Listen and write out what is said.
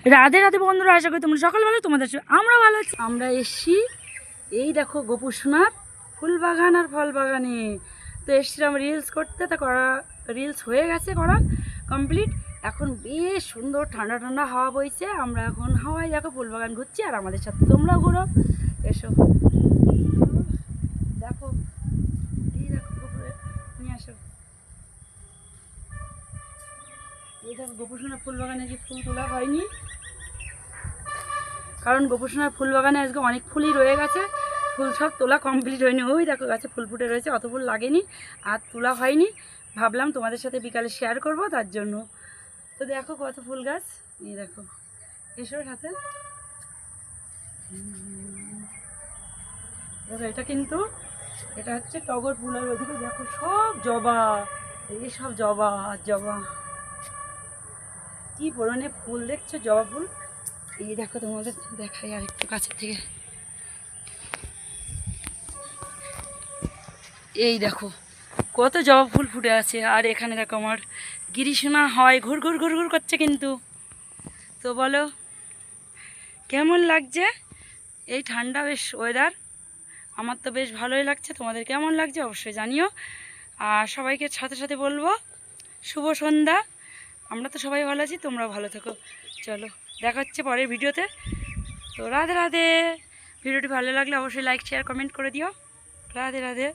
রাধে রাধে বন্ধুরা, আশা করি তোমরা সকাল ভালো, তোমাদের আমরা ভালো আছি। আমরা এসছি এই দেখো গোপুসোনার ফুল বাগান আর ফল বাগানে। তো এসছিলাম রিলস করতে, তা করা রিলস হয়ে গেছে, করা কমপ্লিট। এখন বেশ সুন্দর ঠান্ডা ঠান্ডা হাওয়া বইছে। আমরা এখন হাওয়ায় দেখো ফুল বাগান ঘুরছি, আর আমাদের সাথে তোমরাও ঘুরো, এসো দেখো। এই দেখো নিয়ে আসো। এই দেখো গোপুসোনার ফুল বাগানে যে ফুল তোলা হয়নি, কারণ গোপুসোনার ফুল বাগানে আজকে অনেক ফুলই রয়ে গেছে, ফুল সব তোলা কমপ্লিট হয়নি। ওই দেখো গাছে ফুল ফুটে রয়েছে, অত ফুল লাগেনি আর তোলা হয়নি। ভাবলাম তোমাদের সাথে বিকালে শেয়ার করব, তার জন্য। তো দেখো কত ফুল গাছ, এই দেখো, এসো সাথে। দেখো এটা কিন্তু এটা হচ্ছে টগর ফুল, আর ওদিকে দেখো সব জবা, এই সব জবা আর জবা, কি পরিমাণে ফুল দেখছো, জবা ফুল। এই দেখো তোমাদের দেখাই আর একটু কাছের থেকে, এই দেখো কত জবা ফুল ফুটে আছে। আর এখানে দেখো আমার গিরিশোনা হয় ঘুর ঘুর ঘুর ঘুর করছে কিন্তু। তো বলো কেমন লাগছে এই ঠান্ডা বেশ ওয়েদার? আমার তো বেশ ভালোই লাগছে, তোমাদের কেমন লাগছে অবশ্যই জানিও। আর সবাইকে সাথে সাথে বলবো শুভ সন্ধ্যা। আমরা তো সবাই ভালো আছি, তোমরাও ভালো থেকো। চলো দেখা হচ্ছে পরের ভিডিওতে। তো রাধে রাধে। ভিডিওটি ভালো লাগলে অবশ্যই লাইক শেয়ার কমেন্ট করে দিও। রাধে রাধে।